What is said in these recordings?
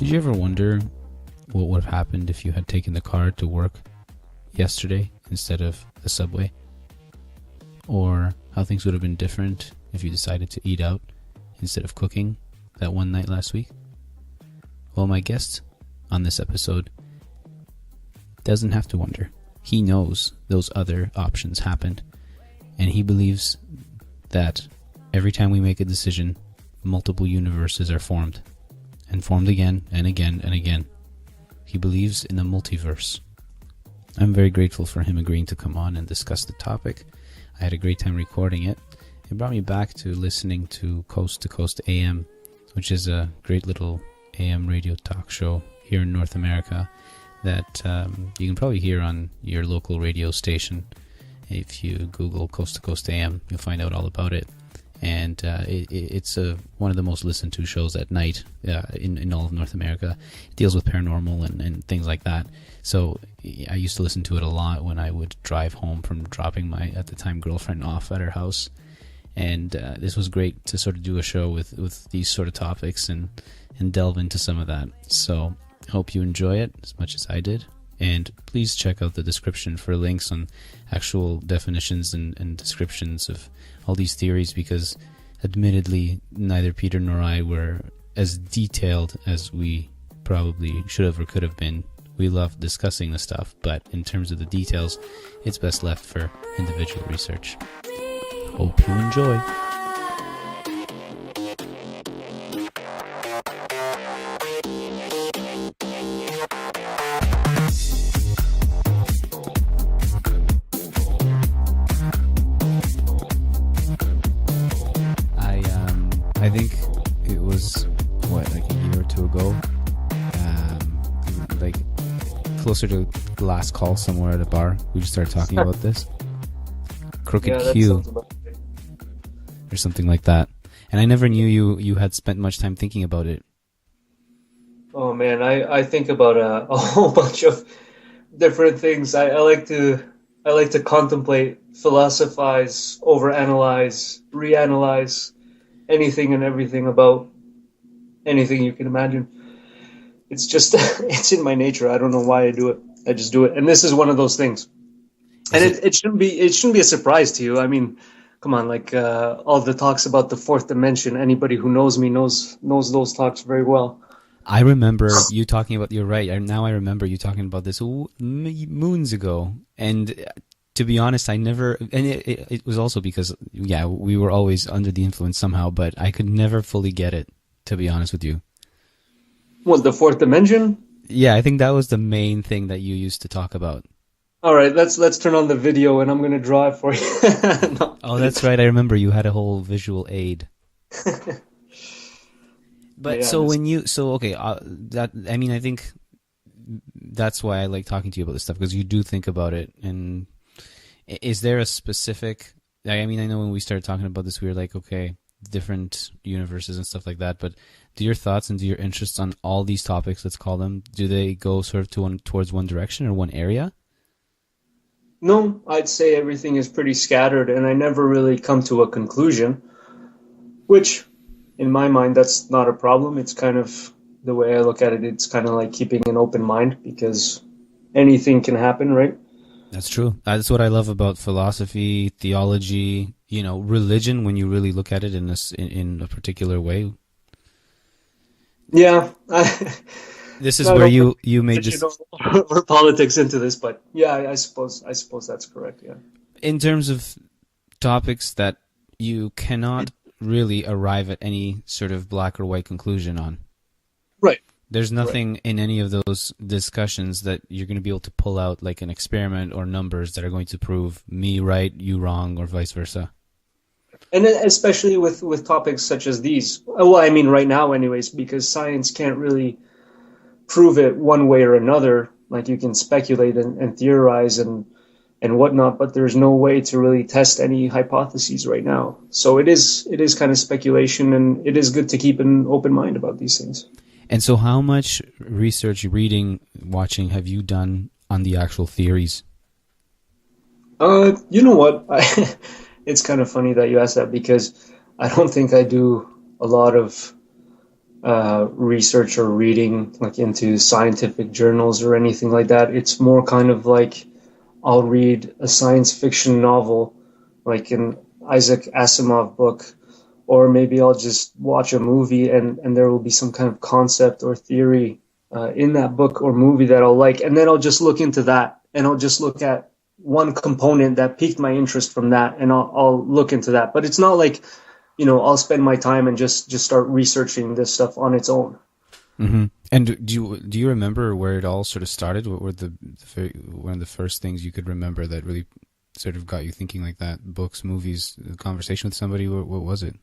Did you ever wonder what would have happened if you had taken the car to work yesterday instead of the subway? Or how things would have been different if you decided to eat out instead of cooking that one night last week? Well, my guest on this episode doesn't have to wonder. He knows those other options happened, and he believes that every time we make a decision, multiple universes are formed, and formed again and again and again. He believes in the multiverse. I'm very grateful for him agreeing to come on and discuss the topic. I had a great time recording it. It brought me back to listening to Coast AM, which is a great little AM radio talk show here in North America that you can probably hear on your local radio station. If you Google Coast AM, you'll find out all about it. And it's one of the most listened to shows at night in all of North America. It deals with paranormal and things like that. So I used to listen to it a lot when I would drive home from dropping my, at the time, girlfriend off at her house. And this was great to sort of do a show with these sort of topics and delve into some of that. So hope you enjoy it as much as I did. And please check out the description for links on actual definitions and descriptions of all these theories, because admittedly neither Peter nor I were as detailed as we probably should have or could have been. We love discussing the stuff, but in terms of the details, it's best left for individual research. Hope you enjoy. I think it was, like a year or two ago, like closer to the last call somewhere at a bar, we just started talking about this. Crooked Q. Or something like that. And I never knew you had spent much time thinking about it. Oh man, I think about a whole bunch of different things. I like to contemplate, philosophize, overanalyze, reanalyze anything and everything about anything you can imagine. It's just it's in my nature. I don't know why I do it. I just do it. And this is one of those things. And it shouldn't be a surprise to you. I mean, come on, like all the talks about the fourth dimension, anybody who knows me knows those talks very well. I remember you talking about, you're right. Now I remember you talking about this moons ago. And to be honest, I never, and it was also because, we were always under the influence somehow, but I could never fully get it, to be honest with you. What, the fourth dimension? Yeah, I think that was the main thing that you used to talk about. All right, let's turn on the video and I'm going to draw it for you. No. Oh, that's right. I remember you had a whole visual aid. But yeah, I think that's why I like talking to you about this stuff, because you do think about it. And is there a specific, I know when we started talking about this, we were like, okay, different universes and stuff like that, but do your thoughts and do your interests on all these topics, let's call them, do they go sort of towards one direction or one area? No, I'd say everything is pretty scattered, and I never really come to a conclusion, which, in my mind, that's not a problem. It's kind of the way I look at it. It's kind of like keeping an open mind, because anything can happen, right? That's true. That's what I love about philosophy, theology, religion, when you really look at it in a particular way. Yeah. This is where you made this... or politics into this, but yeah, I suppose that's correct, yeah. In terms of topics that you cannot really arrive at any sort of black or white conclusion on. Right. There's nothing in any of those discussions that you're going to be able to pull out like an experiment or numbers that are going to prove me right, you wrong, or vice versa. And especially with topics such as these. Well, right now anyways, because science can't really prove it one way or another. Like, you can speculate and theorize and whatnot, but there's no way to really test any hypotheses right now. So it is kind of speculation, and it is good to keep an open mind about these things. And so how much research, reading, watching have you done on the actual theories? You know what? It's kind of funny that you asked that, because I don't think I do a lot of research or reading like into scientific journals or anything like that. It's more kind of like I'll read a science fiction novel, like an Isaac Asimov book, or maybe I'll just watch a movie and there will be some kind of concept or theory in that book or movie that I'll like, and then I'll just look into that and I'll just look at one component that piqued my interest from that, and I'll look into that. But it's not like, I'll spend my time and just start researching this stuff on its own. Mm-hmm. And do you remember where it all sort of started? What were one of the first things you could remember that really sort of got you thinking like that? Books, movies, a conversation with somebody? What was it?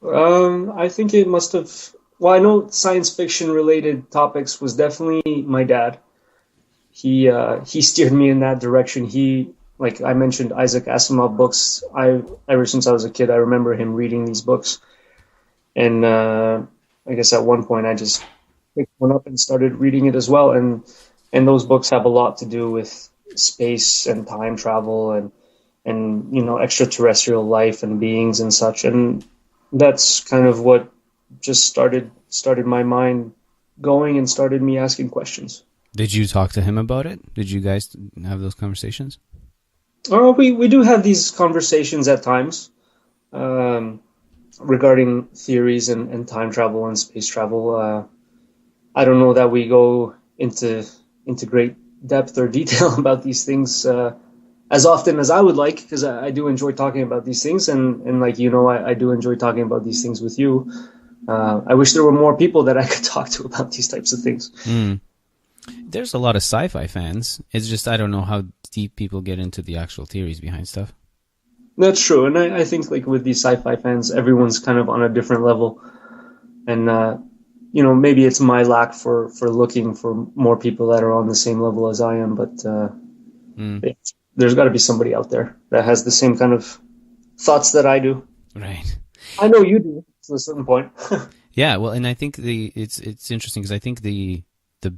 I think it must have. Well, I know science fiction related topics was definitely my dad. He steered me in that direction. Like I mentioned, Isaac Asimov books. Ever since I was a kid, I remember him reading these books, and I guess at one point I just picked one up and started reading it as well. And those books have a lot to do with space and time travel and extraterrestrial life and beings and such. And that's kind of what just started my mind going and started me asking questions. Did you talk to him about it? Did you guys have those conversations? Oh, we do have these conversations at times regarding theories and time travel and space travel. I don't know that we go into great depth or detail about these things as often as I would like, because I do enjoy talking about these things, and like I do enjoy talking about these things with you. I wish there were more people that I could talk to about these types of things. Mm. There's a lot of sci-fi fans. It's just I don't know how deep people get into the actual theories behind stuff. That's true, and I think like with these sci-fi fans, everyone's kind of on a different level, and maybe it's my lack for looking for more people that are on the same level as I am, but there's got to be somebody out there that has the same kind of thoughts that I do. Right. I know you do to a certain point. Yeah, well, and I think it's interesting because I think the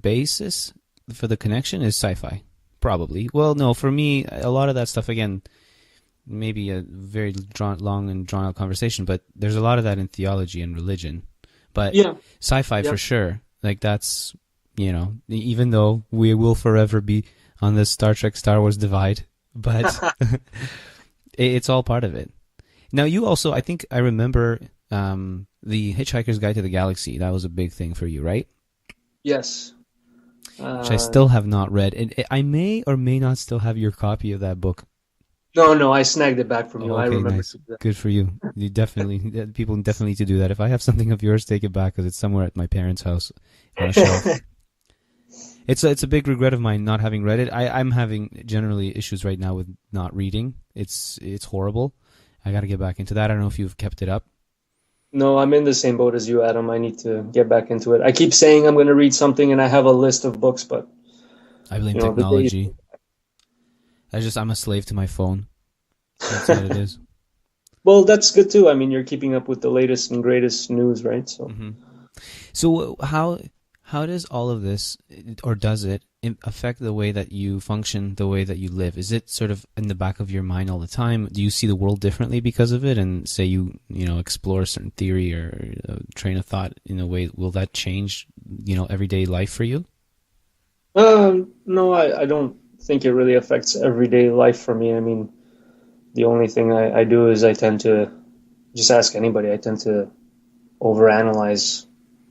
basis for the connection is sci-fi, probably. Well, no, for me, a lot of that stuff, again, maybe a very long and drawn-out conversation, but there's a lot of that in theology and religion. But yeah. Sci-fi for sure. Like that's, even though we will forever be on this Star Trek, Star Wars divide, but it's all part of it. Now, you also, I think I remember the Hitchhiker's Guide to the Galaxy. That was a big thing for you, right? Yes. Which I still have not read. And I may or may not still have your copy of that book. No, I snagged it back from you. Okay, I remember. Nice. Good for you. People definitely need to do that. If I have something of yours, take it back because it's somewhere at my parents' house on a shelf. It's a big regret of mine not having read it. I'm having generally issues right now with not reading. It's horrible. I got to get back into that. I don't know if you've kept it up. No, I'm in the same boat as you, Adam. I need to get back into it. I keep saying I'm going to read something, and I have a list of books, but I blame technology. I'm a slave to my phone. That's what it is. Well, that's good too. I mean, you're keeping up with the latest and greatest news, right? So, So how does all of this, or does it, affect the way that you function, the way that you live? Is it sort of in the back of your mind all the time? Do you see the world differently because of it? And say you explore a certain theory or a train of thought in a way, will that change, everyday life for you? No, I don't think it really affects everyday life for me. I mean, the only thing I do is I tend to just ask anybody. I tend to overanalyze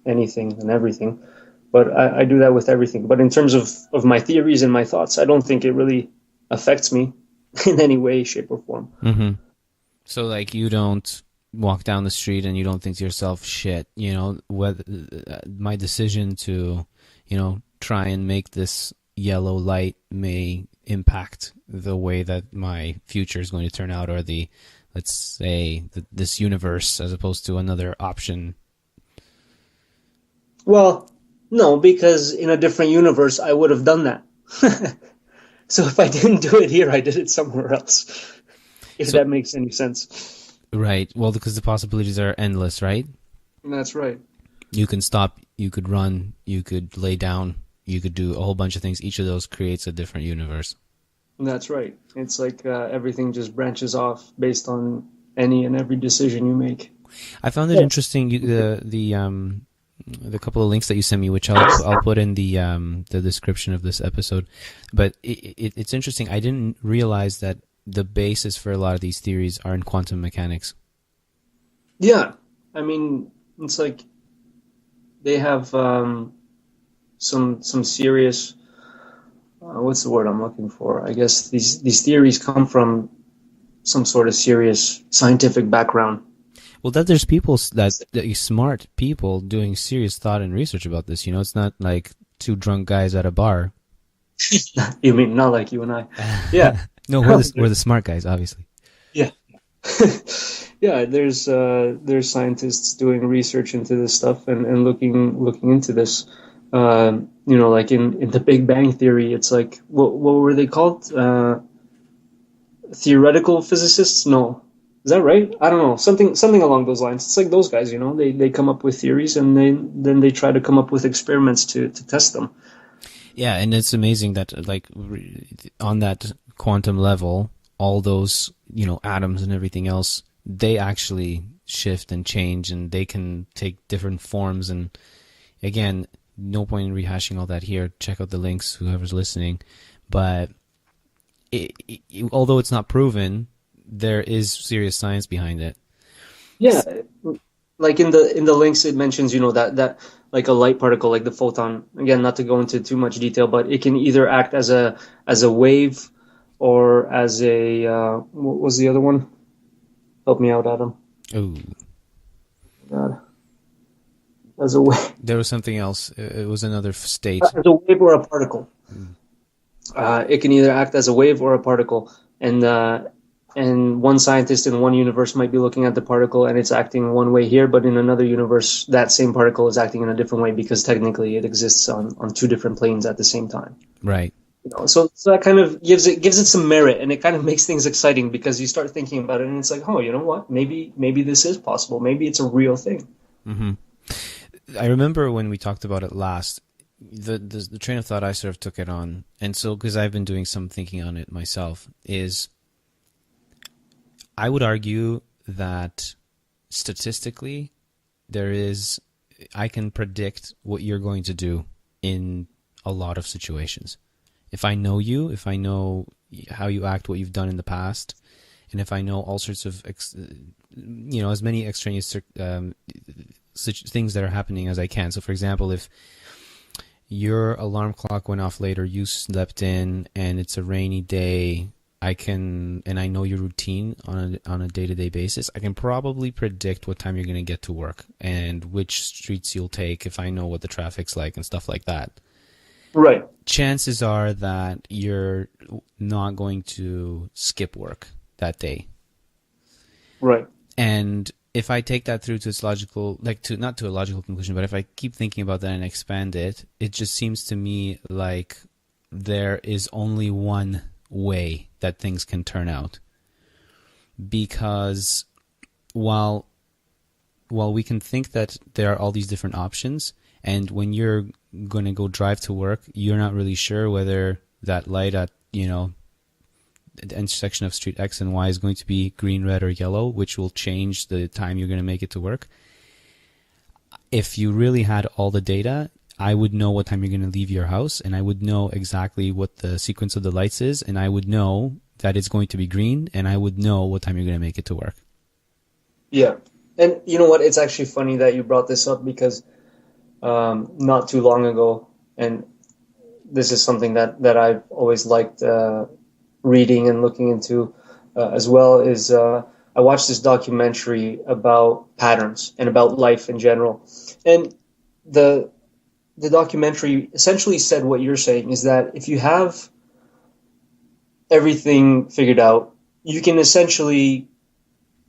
anything and everything. But I do that with everything. But in terms of my theories and my thoughts, I don't think it really affects me in any way, shape, or form. Mm-hmm. So, like, you don't walk down the street and you don't think to yourself, shit, whether my decision to, try and make this yellow light may impact the way that my future is going to turn out, or let's say, this universe as opposed to another option. Well, no, because in a different universe, I would have done that. So if I didn't do it here, I did it somewhere else. If that makes any sense. Right. Well, because the possibilities are endless, right? That's right. You can stop, you could run, you could lay down, you could do a whole bunch of things. Each of those creates a different universe. That's right. It's like everything just branches off based on any and every decision you make. I found it interesting, the couple of links that you sent me, which I'll put in the description of this episode. But it's interesting. I didn't realize that the basis for a lot of these theories are in quantum mechanics. Yeah, I mean, it's like they have some serious. What's the word I'm looking for? I guess these theories come from some sort of serious scientific background. Well, that there's people that smart people doing serious thought and research about this. You know, it's not like two drunk guys at a bar. You mean not like you and I? Yeah. No, we're the smart guys, obviously. Yeah. Yeah, there's scientists doing research into this stuff and looking into this. Like in the Big Bang Theory, it's like what were they called? Theoretical physicists? No, is that right? I don't know. Something along those lines. It's like those guys, they come up with theories and then they try to come up with experiments to test them. Yeah, and it's amazing that like on that quantum level, all those atoms and everything else, they actually shift and change, and they can take different forms. And again, no point in rehashing all that here. Check out the links, whoever's listening. But although it's not proven, there is serious science behind it. Yeah, like in the links, it mentions that like a light particle, like the photon. Again, not to go into too much detail, but it can either act as a wave or as a what was the other one? Help me out, Adam. Oh, God. As a wave. There was something else. It was another state. As a wave or a particle. It can either act as a wave or a particle, and one scientist in one universe might be looking at the particle and it's acting one way here, but in another universe, that same particle is acting in a different way because technically it exists on two different planes at the same time. Right. So that kind of gives it some merit, and it kind of makes things exciting because you start thinking about it, and it's like, oh, you know what? Maybe this is possible. Maybe it's a real thing. Mm-hmm. I remember when we talked about it last, the train of thought I sort of took it on, and so because I've been doing some thinking on it myself, is I would argue that statistically I can predict what you're going to do in a lot of situations. If I know you, if I know how you act, what you've done in the past, and if I know all sorts of, as many extraneous things that are happening as I can. So, for example, if your alarm clock went off late or you slept in and it's a rainy day, and I know your routine on a day-to-day basis, I can probably predict what time you're going to get to work and which streets you'll take if I know what the traffic's like and stuff like that. Right. Chances are that you're not going to skip work that day. Right. And if I take that through to its logical, not to a logical conclusion, but if I keep thinking about that and expand it, it just seems to me like there is only one way that things can turn out. Because while we can think that there are all these different options, and when you're going to go drive to work, you're not really sure whether that light at, the intersection of street X and Y is going to be green, red, or yellow, which will change the time you're going to make it to work. If you really had all the data, I would know what time you're going to leave your house, and I would know exactly what the sequence of the lights is, and I would know that it's going to be green, and I would know what time you're going to make it to work. Yeah. And you know what? It's actually funny that you brought this up because not too long ago, and this is something that I've always liked reading and looking into as well, is I watched this documentary about patterns and about life in general. And the documentary essentially said what you're saying, is that if you have everything figured out, you can essentially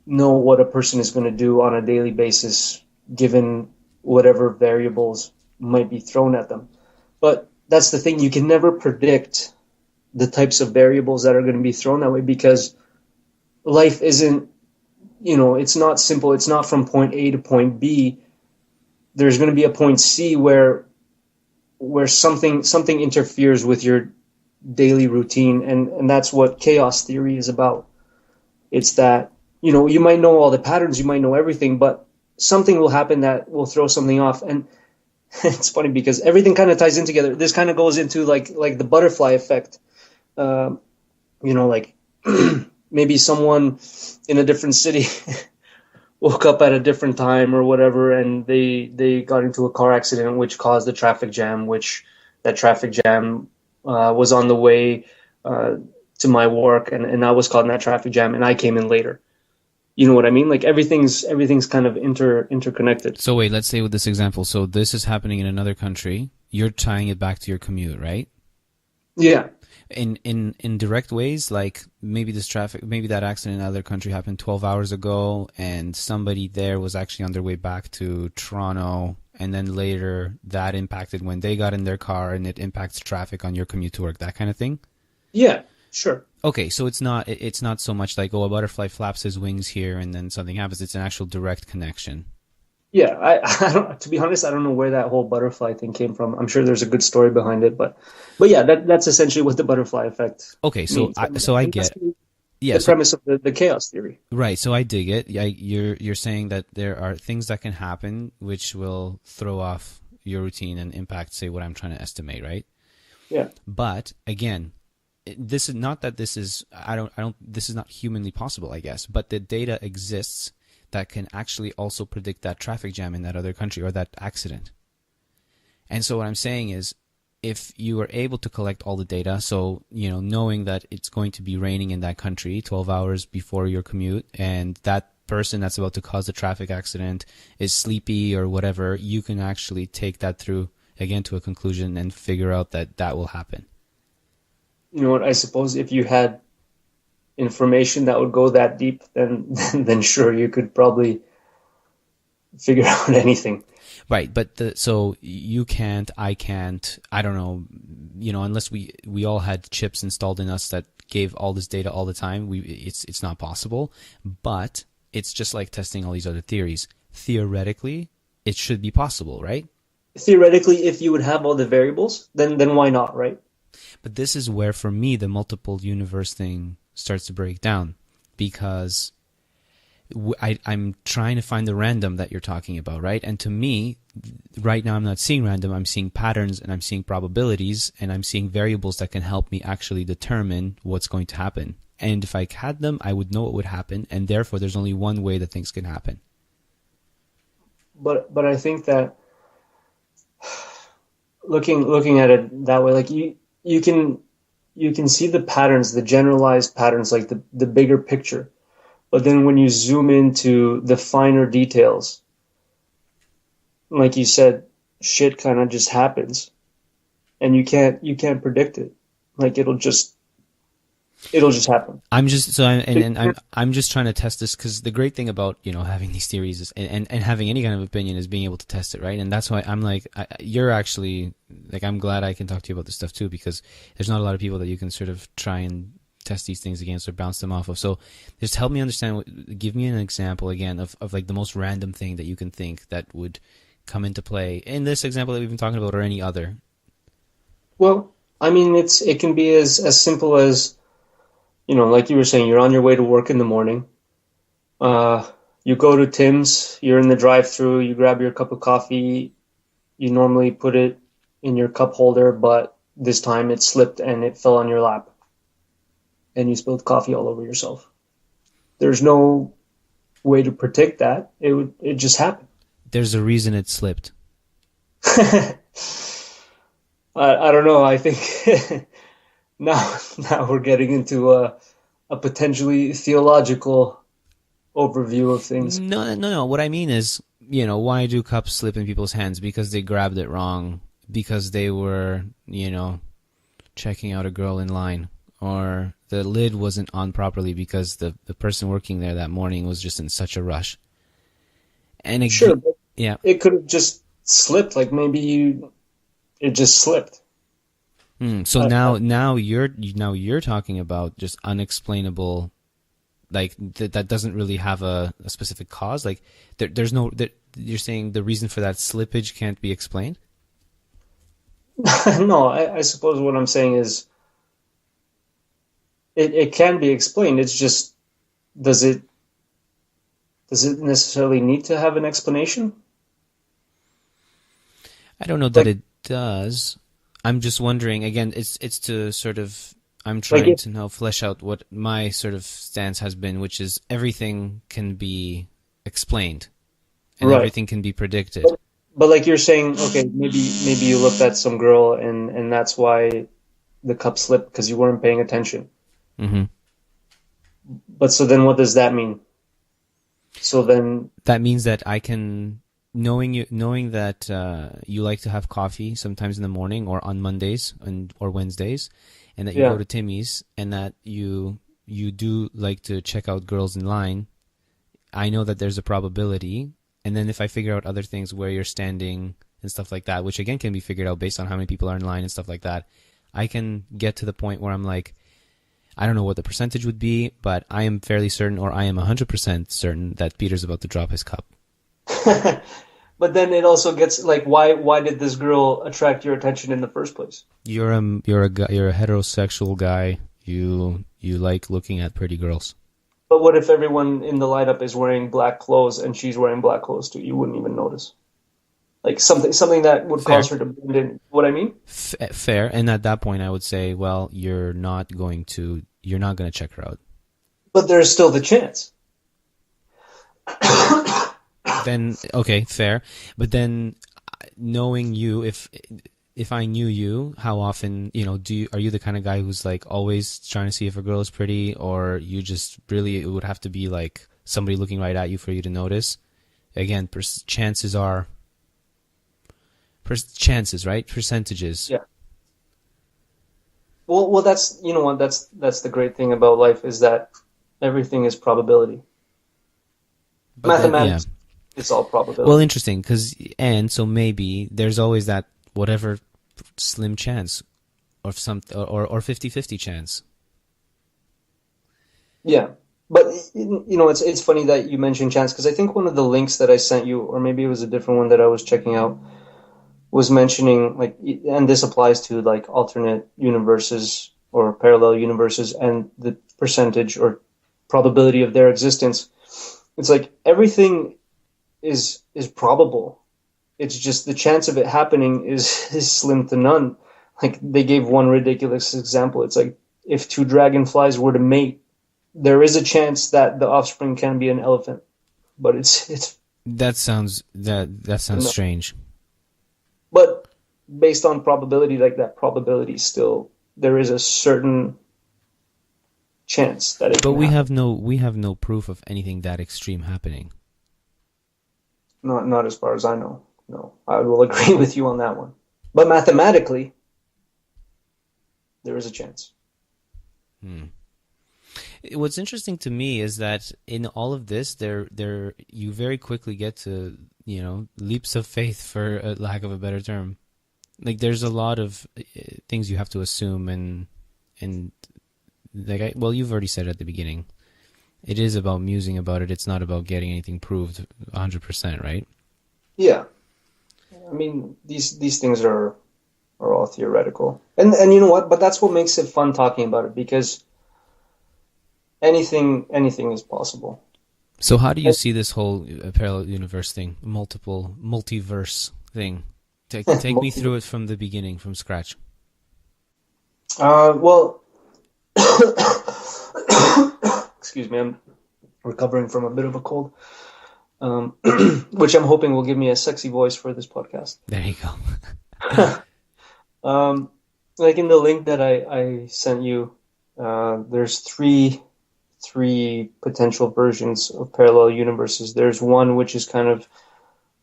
know what a person is going to do on a daily basis given whatever variables might be thrown at them. But that's the thing, you can never predict the types of variables that are going to be thrown that way, because life isn't, it's not simple. It's not from point A to point B. There's going to be a point C where something interferes with your daily routine, and that's what chaos theory is about. It's that, you might know all the patterns, you might know everything, but something will happen that will throw something off. And it's funny because everything kind of ties in together. This kind of goes into like the butterfly effect. Like maybe someone in a different city woke up at a different time or whatever, and they got into a car accident which caused a traffic jam, which that traffic jam was on the way to my work, and I was caught in that traffic jam, and I came in later. You know what I mean? Like everything's kind of interconnected. So wait, let's say with this example, so this is happening in another country. You're tying it back to your commute, right? Yeah. In direct ways, like maybe that accident in another country happened 12 hours ago, and somebody there was actually on their way back to Toronto, and then later that impacted when they got in their car, and it impacts traffic on your commute to work, that kind of thing? Yeah, sure. Okay, so it's not so much like, oh, a butterfly flaps his wings here and then something happens. It's an actual direct connection. Yeah, I don't, to be honest, I don't know where that whole butterfly thing came from. I'm sure there's a good story behind it, but yeah, that's essentially what the butterfly effect means. I get, yeah, the premise of the chaos theory. Right, so I dig it. You're saying that there are things that can happen which will throw off your routine and impact, say, what I'm trying to estimate, right? Yeah. But again, this is not that this is this is not humanly possible, I guess, but the data exists that can actually also predict that traffic jam in that other country or that accident. And so what I'm saying is, if you are able to collect all the data, so, knowing that it's going to be raining in that country 12 hours before your commute, and that person that's about to cause a traffic accident is sleepy or whatever, you can actually take that through, again, to a conclusion and figure out that will happen. You know what, I suppose if you had information that would go that deep, then sure, you could probably figure out anything. Right, but so you can't, I can't, I don't know, unless we all had chips installed in us that gave all this data all the time, it's not possible. But it's just like testing all these other theories. Theoretically, it should be possible, right? Theoretically, if you would have all the variables, then why not, right? But this is where, for me, the multiple universe thing starts to break down, because I'm trying to find the random that you're talking about, right? And to me, right now, I'm not seeing random. I'm seeing patterns, and I'm seeing probabilities, and I'm seeing variables that can help me actually determine what's going to happen. And if I had them, I would know what would happen, and therefore, there's only one way that things can happen. But I think that looking at it that way, like you can see the patterns, the generalized patterns, like the bigger picture. But then when you zoom into the finer details, like you said, shit kind of just happens, and you can't predict it. Like it'll just happen. I'm just trying to test this, because the great thing about having these theories is, and having any kind of opinion is being able to test it, right? And that's why I'm like, you're actually like, I'm glad I can talk to you about this stuff too, because there's not a lot of people that you can sort of try and test these things against or bounce them off of. So just help me understand. Give me an example again of like the most random thing that you can think that would come into play in this example that we've been talking about, or any other. Well, I mean, it can be as simple as, like you were saying, you're on your way to work in the morning. You go to Tim's, you're in the drive-thru, you grab your cup of coffee. You normally put it in your cup holder, but this time it slipped and it fell on your lap. And you spilled coffee all over yourself. There's no way to predict that. It just happened. There's a reason it slipped. I don't know. I think now we're getting into a potentially theological overview of things. No. What I mean is, why do cups slip in people's hands? Because they grabbed it wrong. Because they were, checking out a girl in line. Or the lid wasn't on properly because the person working there that morning was just in such a rush. And again, sure, but yeah, it could have just slipped. Like maybe it just slipped. So now you're talking about just unexplainable, like that doesn't really have a specific cause. Like there's no. You're saying the reason for that slippage can't be explained? No, I suppose what I'm saying is, it can be explained. It's just, does it necessarily need to have an explanation? I don't know that Like it does. I'm just wondering, again, it's to sort of, I'm like trying to now flesh out what my sort of stance has been, which is everything can be explained and right. everything can be predicted. But like you're saying, okay, maybe you looked at some girl and that's why the cup slipped because you weren't paying attention. Hmm. But so then what does that mean? So then That means that I can, knowing that you like to have coffee sometimes in the morning or on Mondays or Wednesdays, and that you go yeah. to Timmy's, and that you do like to check out girls in line. I know that there's a probability, and then if I figure out other things where you're standing and stuff like that, which again can be figured out based on how many people are in line and stuff like that, I can get to the point where I'm like, I don't know what the percentage would be, but I am fairly certain, or I am 100% certain that Peter's about to drop his cup. But then it also gets like why did this girl attract your attention in the first place? You're a heterosexual guy. You like looking at pretty girls. But what if everyone in the lineup is wearing black clothes and she's wearing black clothes too? You wouldn't even notice. Like something that would Fair. cause her to blend in. What I mean? Fair. And at that point, I would say, well, you're not going to check her out. But there's still the chance. Then, okay, fair. But then, knowing you, if I knew you, how often, are you the kind of guy who's like always trying to see if a girl is pretty, or you just really, it would have to be like somebody looking right at you for you to notice? Again, chances are, chances, right? Percentages. Yeah. Well, that's you know what that's the great thing about life is that everything is probability. But then, yeah. Mathematics, it's all probability. Well, interesting, and so maybe there's always that whatever slim chance or 50-50 chance. Yeah, but it's funny that you mentioned chance because I think one of the links that I sent you, or maybe it was a different one that I was checking out, was mentioning like, and this applies to like alternate universes or parallel universes and the percentage or probability of their existence. It's like everything is probable. It's just the chance of it happening is slim to none. Like they gave one ridiculous example. It's like if two dragonflies were to mate, there is a chance that the offspring can be an elephant, but it's That sounds strange. but based on probability, like that probability still there is a certain chance that it But can we happen. have no proof of anything that extreme happening. Not as far as I know. No, I will agree with you on that one. But mathematically, there is a chance. What's interesting to me is that in all of this, you very quickly get to leaps of faith, for a lack of a better term. Like there's a lot of things you have to assume, and like well, you've already said at the beginning, it is about musing about it. It's not about getting anything proved 100%, right? Yeah, I mean these things are all theoretical, and you know what? But that's what makes it fun talking about it because anything is possible. So how do you see this whole parallel universe thing, multiverse thing? Take me through it from the beginning, from scratch. Well, excuse me, I'm recovering from a bit of a cold, which I'm hoping will give me a sexy voice for this podcast. There you go. Like in the link that I sent you, there's three potential versions of parallel universes. There's one which is kind of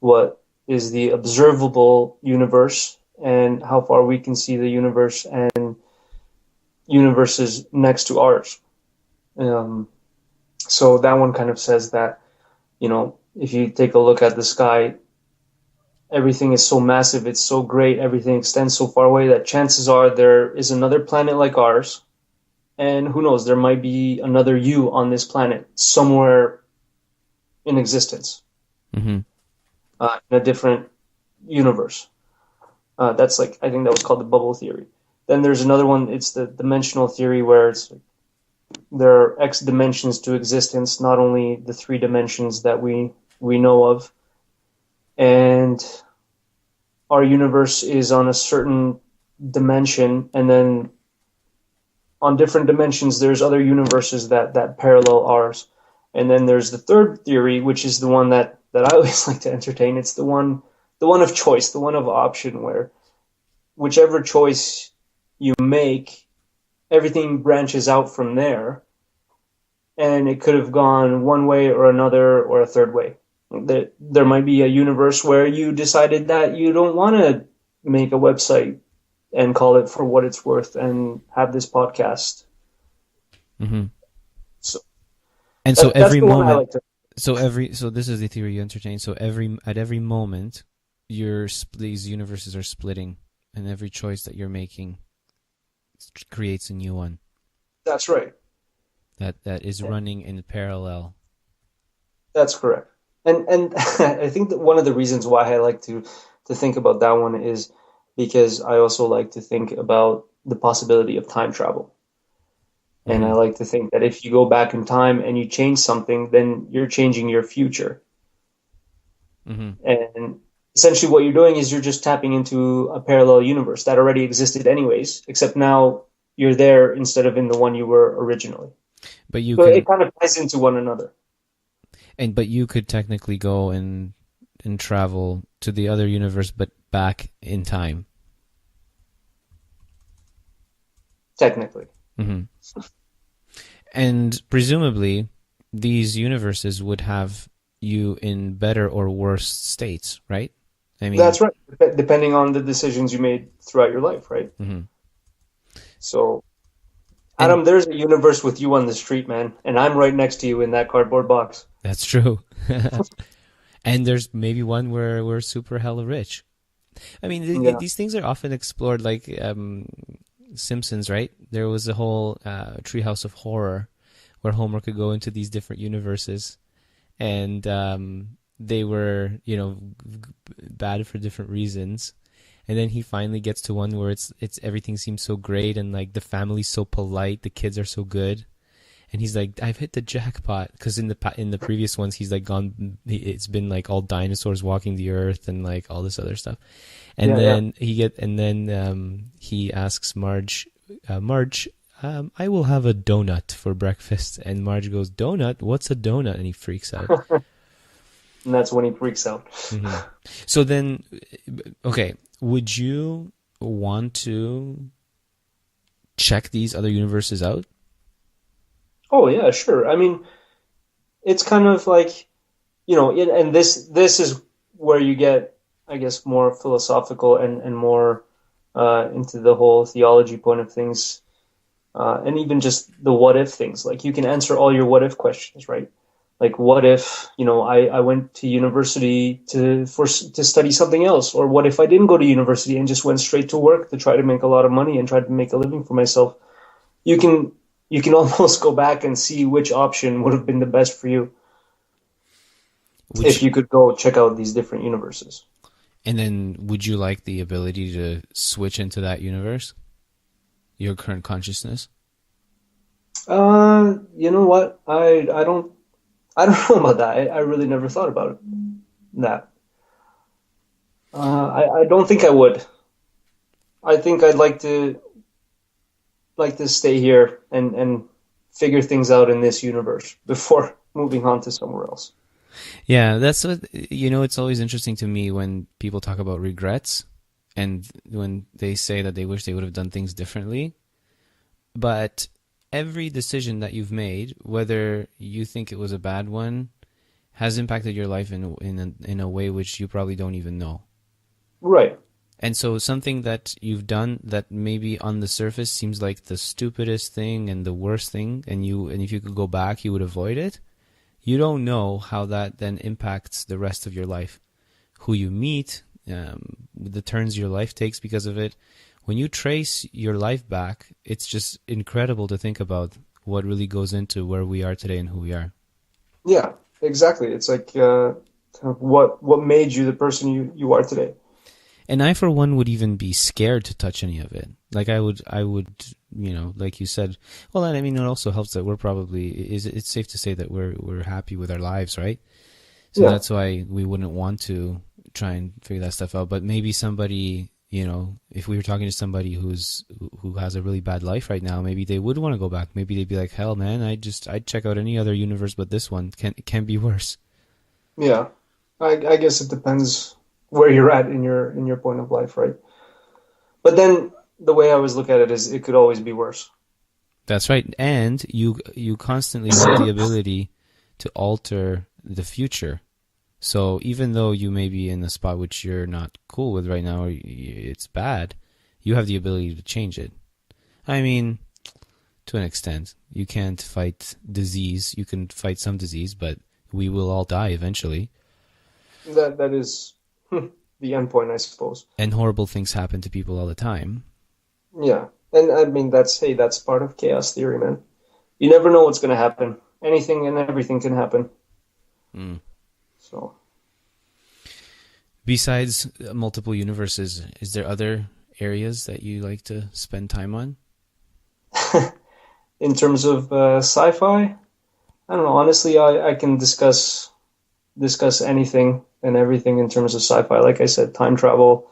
what is the observable universe and how far we can see the universe and universes next to ours. So that one kind of says that, if you take a look at the sky, everything is so massive, it's so great, everything extends so far away that chances are there is another planet like ours. And who knows, there might be another you on this planet somewhere in existence, Mm-hmm. In a different universe. That's like, I think that was called the bubble theory. Then there's another one, it's the dimensional theory where it's like, there are X dimensions to existence, not only the three dimensions that we know of. And our universe is on a certain dimension, and then on different dimensions, there's other universes that parallel ours. And then there's the third theory, which is the one that I always like to entertain. It's the one of choice, the one of option, where whichever choice you make, everything branches out from there, and it could have gone one way or another or a third way. There might be a universe where you decided that you don't want to make a website and call it For What It's Worth and have this podcast. Mm-hmm. So, and so every moment, like to... so this is the theory you entertain. So at every moment, these universes are splitting, and every choice that you're making creates a new one. That's right. That is running in parallel. That's correct. And I think that one of the reasons why I like to think about that one is because I also like to think about the possibility of time travel. And I like to think that if you go back in time and you change something, then you're changing your future. Mm-hmm. And essentially what you're doing is you're just tapping into a parallel universe that already existed anyways, except now you're there instead of in the one you were originally. But it kind of ties into one another. But you could technically go and travel to the other universe, but back in time. Technically. Mm-hmm. And presumably, these universes would have you in better or worse states, right? I mean, that's right. Depending on the decisions you made throughout your life, right? Mm-hmm. So, Adam, there's a universe with you on the street, man, and I'm right next to you in that cardboard box. That's true. And there's maybe one where we're super hella rich. I mean, these things are often explored, like Simpsons, right? There was a whole treehouse of horror where Homer could go into these different universes, and they were, bad for different reasons. And then he finally gets to one where it's everything seems so great, and like the family's so polite, the kids are so good, and he's like, I've hit the jackpot, because in the previous ones he's like gone. It's been like all dinosaurs walking the earth and like all this other stuff, and he asks Marge, I will have a donut for breakfast, and Marge goes, donut? What's a donut? And he freaks out. And that's when he freaks out. Mm-hmm. So then, okay, would you want to check these other universes out? Oh, yeah, sure. I mean, it's kind of like, and this is where you get, I guess, more philosophical and more into the whole theology point of things, and even just the what if things. Like, you can answer all your what if questions, right? Like, what if, I went to university to study something else? Or what if I didn't go to university and just went straight to work to try to make a lot of money and try to make a living for myself? You can almost go back and see which option would have been the best for you if you could go check out these different universes. And then would you like the ability to switch into that universe? Your current consciousness? You know what? I don't know about that. I really never thought about that. I don't think I would. I think I'd like to stay here and figure things out in this universe before moving on to somewhere else. Yeah, that's what, it's always interesting to me when people talk about regrets and when they say that they wish they would have done things differently. But every decision that you've made, whether you think it was a bad one, has impacted your life in a way which you probably don't even know. Right. And so something that you've done that maybe on the surface seems like the stupidest thing and the worst thing, and if you could go back, you would avoid it. You don't know how that then impacts the rest of your life, who you meet, the turns your life takes because of it. When you trace your life back, it's just incredible to think about what really goes into where we are today and who we are. Yeah, exactly. It's like what made you the person you are today. And I, for one, would even be scared to touch any of it. Like I would, like you said. Well, I mean, it also helps that we're probably it's safe to say that we're happy with our lives, right? So That's why we wouldn't want to try and figure that stuff out. But maybe somebody, if we were talking to somebody who has a really bad life right now, maybe they would want to go back. Maybe they'd be like, hell, man, I'd check out any other universe, but this one can be worse. Yeah, I guess it depends where you're at in your point of life, right? But then the way I always look at it is it could always be worse. That's right. And you constantly have the ability to alter the future. So even though you may be in a spot which you're not cool with right now, or it's bad, you have the ability to change it. I mean, to an extent, you can't fight disease. You can fight some disease, but we will all die eventually. That is the end point, I suppose. And horrible things happen to people all the time. Yeah. And I mean, that's part of chaos theory, man. You never know what's going to happen. Anything and everything can happen. So, besides multiple universes, is there other areas that you like to spend time on? In terms of sci-fi, I don't know. Honestly, I can discuss anything and everything in terms of sci-fi. Like I said, time travel,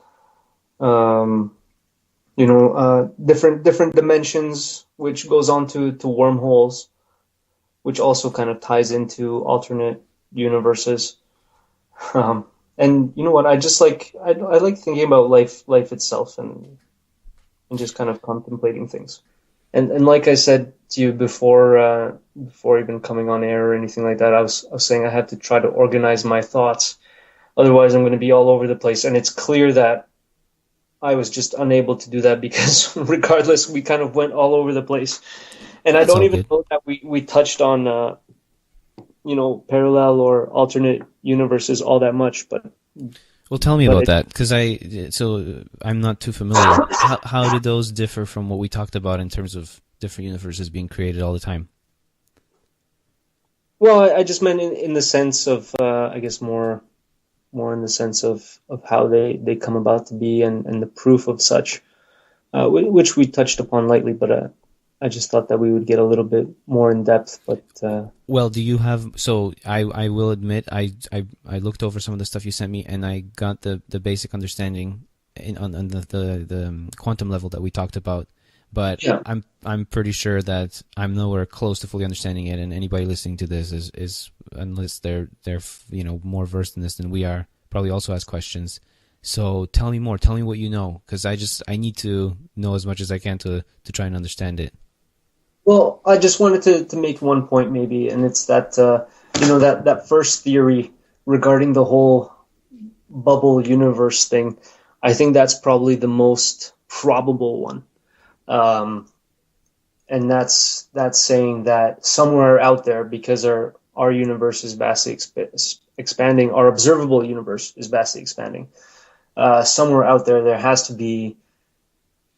different dimensions, which goes on to wormholes, which also kind of ties into alternate universes. And you know what? I like thinking about life itself and just kind of contemplating things. And like I said to you before even coming on air or anything like that, I was saying I had to try to organize my thoughts. Otherwise, I'm going to be all over the place. And it's clear that I was just unable to do that because regardless, we kind of went all over the place. And I don't even know that we touched on parallel or alternate universes all that much, but well, tell me about that, because I'm not too familiar. How do those differ from what we talked about in terms of different universes being created all the time? Well, I just meant in the sense of, I guess more in the sense of how they come about to be and the proof of such, which we touched upon lightly, but I just thought that we would get a little bit more in depth. But well, do you have? So I will admit I looked over some of the stuff you sent me, and I got the basic understanding on the quantum level that we talked about. But yeah. I'm pretty sure that I'm nowhere close to fully understanding it, and anybody listening to this is unless they're more versed in this than we are, probably also has questions. So tell me more. Tell me what you know, because I need to know as much as I can to try and understand it. Well, I just wanted to make one point maybe, and it's that that first theory regarding the whole bubble universe thing. I think that's probably the most probable one, and that's saying that somewhere out there, because our universe is vastly expanding, our observable universe is vastly expanding. Somewhere out there has to be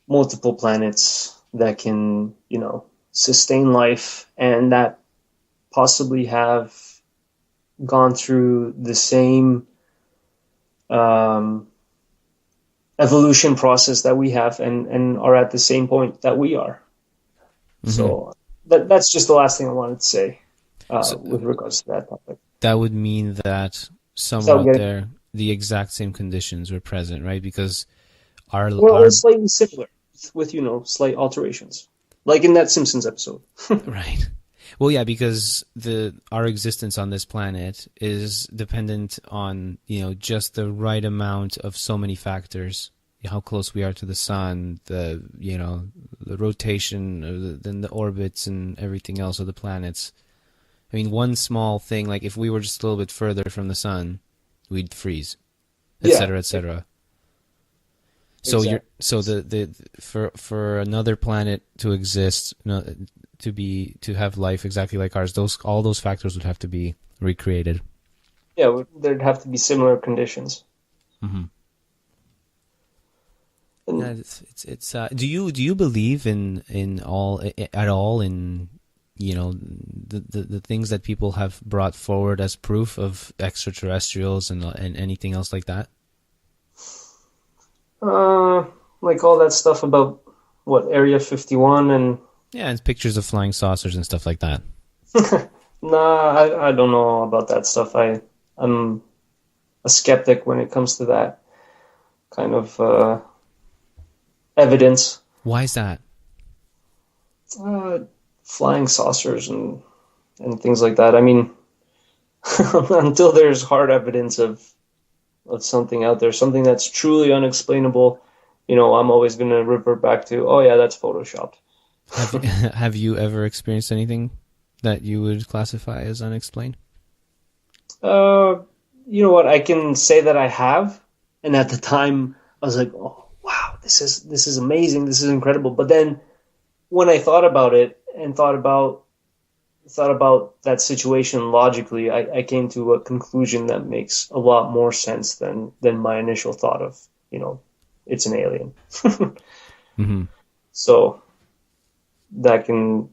multiple planets that can, sustain life and that possibly have gone through the same evolution process that we have and are at the same point that we are. Mm-hmm. So that's just the last thing I wanted to say with regards to that topic. That would mean that somewhere out there, the exact same conditions were present, right? Because our slightly similar with slight alterations, like in that Simpsons episode. Right. Well, yeah, because our existence on this planet is dependent on just the right amount of so many factors. How close we are to the sun, the rotation, then the orbits and everything else of the planets. I mean, one small thing, like if we were just a little bit further from the sun, we'd freeze, etc., etc. So exactly. For another planet to exist, to have life exactly like ours, all those factors would have to be recreated. Yeah, there'd have to be similar conditions. Mm-hmm. Yeah, it's. Do you believe in the things that people have brought forward as proof of extraterrestrials and anything else like that? Like all that stuff about Area 51 and pictures of flying saucers and stuff like that. Nah, I don't know about that stuff. I'm a skeptic when it comes to that kind of evidence. Why is that? Flying saucers and things like that. I mean, until there's hard evidence of something out there, something that's truly unexplainable, I'm always going to revert back to, oh yeah, that's photoshopped. Have you ever experienced anything that you would classify as unexplained? You know what? I can say that I have, and at the time I was like, oh wow, this is amazing, this is incredible. But then when I thought about it and thought about that situation logically, I came to a conclusion that makes a lot more sense than my initial thought of, it's an alien. Mm-hmm. So that can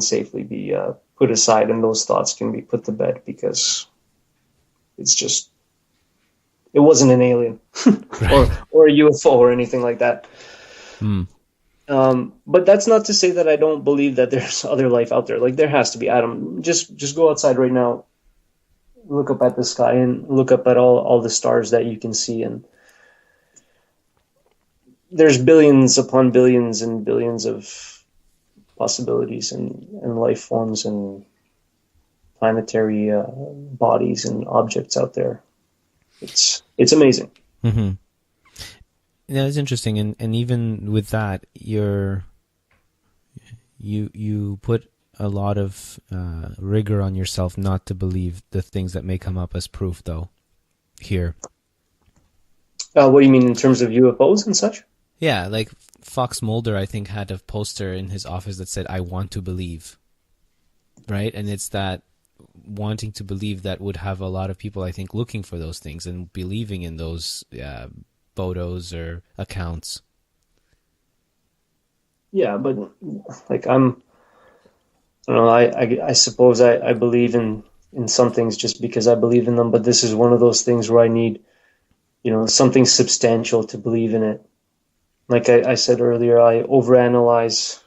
safely be put aside, and those thoughts can be put to bed, because it wasn't an alien or a UFO or anything like that. Mm. But that's not to say that I don't believe that there's other life out there. Like, there has to be. Adam, just go outside right now, look up at the sky, and look up at all the stars that you can see, and there's billions upon billions and billions of possibilities and life forms and planetary bodies and objects out there. It's amazing. Mm-hmm. Yeah, it's interesting, and even with that, you put a lot of rigor on yourself not to believe the things that may come up as proof, though. Here. What do you mean in terms of UFOs and such? Yeah, like Fox Mulder, I think, had a poster in his office that said, "I want to believe," right? And it's that wanting to believe that would have a lot of people, I think, looking for those things and believing in those photos or accounts. Yeah, but like I don't know, I suppose I believe in some things just because I believe in them, but this is one of those things where I need, something substantial to believe in it. Like I said earlier, I overanalyze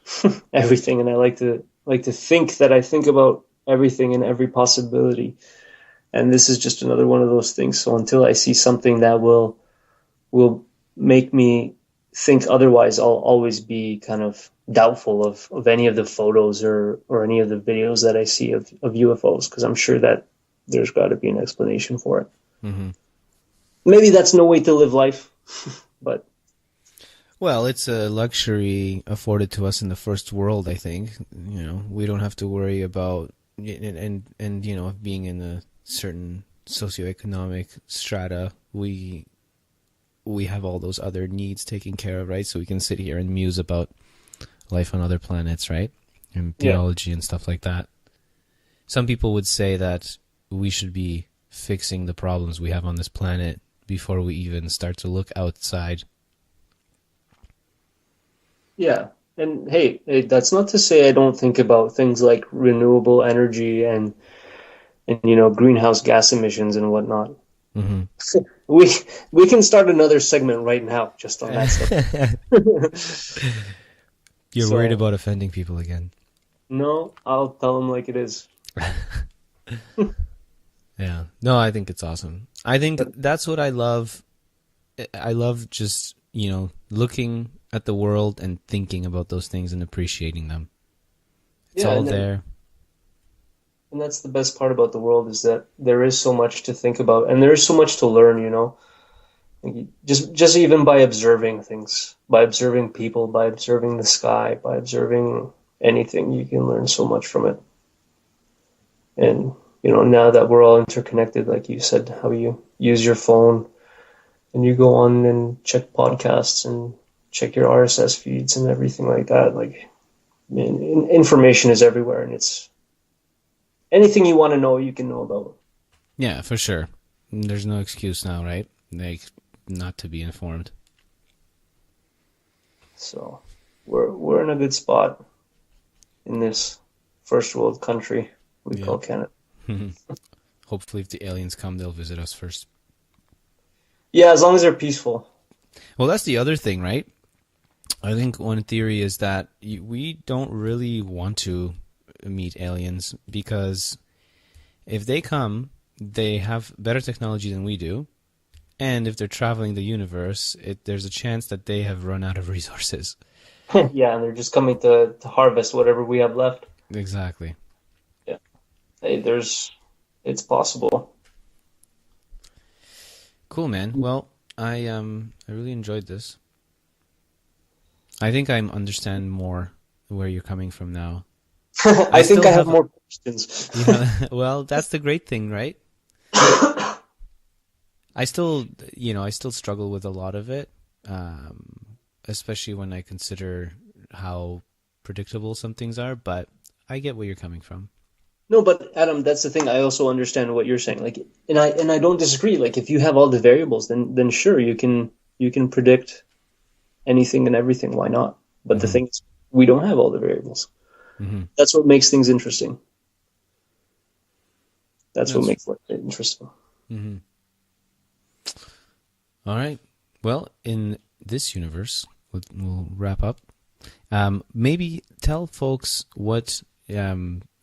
everything, and I like to think that I think about everything and every possibility. And this is just another one of those things. So until I see something that will make me think otherwise, I'll always be kind of doubtful of any of the photos or any of the videos that I see of UFOs, because I'm sure that there's got to be an explanation for it. Mm-hmm. Maybe that's no way to live life, but... Well, it's a luxury afforded to us in the first world, I think. We don't have to worry about and being in a certain socioeconomic strata. We have all those other needs taken care of, right? So we can sit here and muse about life on other planets, right? And theology and stuff like that. Some people would say that we should be fixing the problems we have on this planet before we even start to look outside. Yeah, and hey, that's not to say I don't think about things like renewable energy and greenhouse gas emissions and whatnot. Mm-hmm. We can start another segment right now just on that stuff. You're worried about offending people again. No, I'll tell them like it is. Yeah. No, I think it's awesome. I think that's what I love. I love just, looking at the world and thinking about those things and appreciating them. It's all there. And that's the best part about the world, is that there is so much to think about, and there is so much to learn, Just even by observing things, by observing people, by observing the sky, by observing anything, you can learn so much from it. And, now that we're all interconnected, like you said, how you use your phone and you go on and check podcasts and check your RSS feeds and everything like that. Like, information is everywhere, and it's anything you want to know, you can know about. Yeah, for sure. There's no excuse now, right? Like, not to be informed. So, we're in a good spot in this first world country we call Canada. Hopefully, if the aliens come, they'll visit us first. Yeah, as long as they're peaceful. Well, that's the other thing, right? I think one theory is that we don't really want to meet aliens, because if they come, they have better technology than we do. And if they're traveling the universe, there's a chance that they have run out of resources. Yeah, and they're just coming to harvest whatever we have left. Exactly. Yeah. Hey, it's possible. Cool, man. Well, I really enjoyed this. I think I understand more where you're coming from now. I think I have more questions. Well, that's the great thing, right? I still struggle with a lot of it, especially when I consider how predictable some things are, but I get where you're coming from. No, but Adam, that's the thing. I also understand what you're saying. Like, and I don't disagree. Like, if you have all the variables, then sure, you can predict anything and everything. Why not? But the thing is, we don't have all the variables. Mm-hmm. That's what makes things interesting. That's what makes it interesting. Mm-hmm. All right. Well, in this universe, we'll wrap up. Maybe tell folks what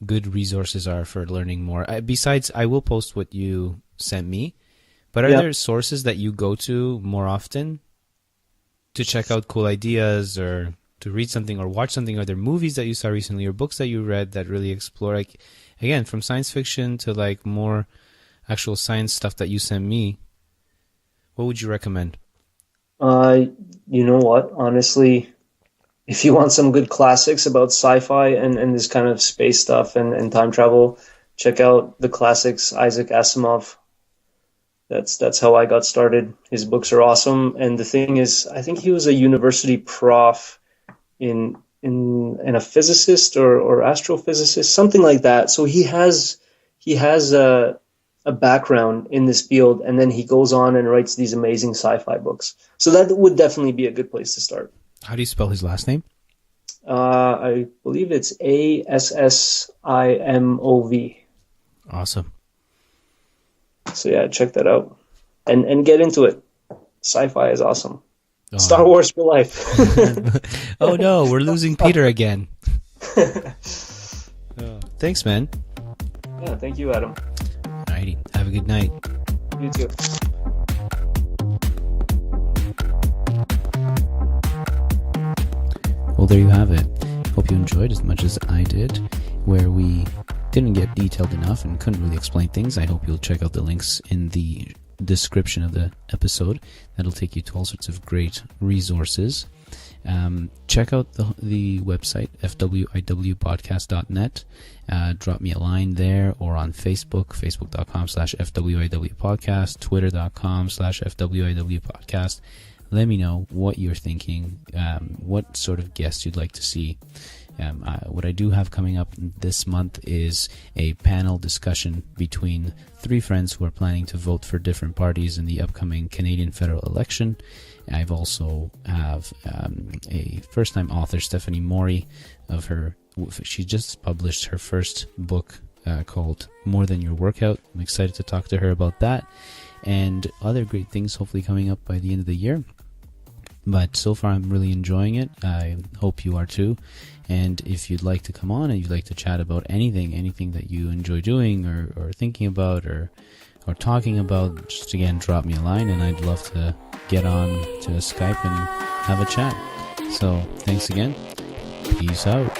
good resources are for learning more. Besides, I will post what you sent me, but are there sources that you go to more often to check out cool ideas or to read something or watch something? Are there movies that you saw recently or books that you read that really explore, like, again, from science fiction to like more actual science stuff that you sent me? What would you recommend? You know what? Honestly, if you want some good classics about sci-fi and this kind of space stuff and time travel, check out the classics, Isaac Asimov. That's how I got started. His books are awesome. And the thing is, I think he was a university prof in a physicist or astrophysicist, something like that. So he has a background in this field, and then he goes on and writes these amazing sci-fi books. So that would definitely be a good place to start. How do you spell his last name? I believe it's Assimov. Awesome. So yeah, check that out. And get into it. Sci-fi is awesome. Oh. Star Wars for life. Oh no, we're losing Peter again. Thanks, man. Yeah, thank you, Adam. Alrighty, have a good night. You too. Well, there you have it. Hope you enjoyed as much as I did, where we didn't get detailed enough and couldn't really explain things. I hope you'll check out the links in the description of the episode. That'll take you to all sorts of great resources. Check out the website, FWIWpodcast.net. Drop me a line there or on Facebook, facebook.com/FWIWpodcast, twitter.com/FWIWpodcast. Let me know what you're thinking, what sort of guests you'd like to see. What I do have coming up this month is a panel discussion between three friends who are planning to vote for different parties in the upcoming Canadian federal election. I've also have a first-time author, Stephanie Mori, she just published her first book called More Than Your Workout. I'm excited to talk to her about that and other great things hopefully coming up by the end of the year. But so far I'm really enjoying it. I hope you are too. And if you'd like to come on and you'd like to chat about anything that you enjoy doing or thinking about or talking about, just again, drop me a line and I'd love to get on to Skype and have a chat. So thanks again. Peace out.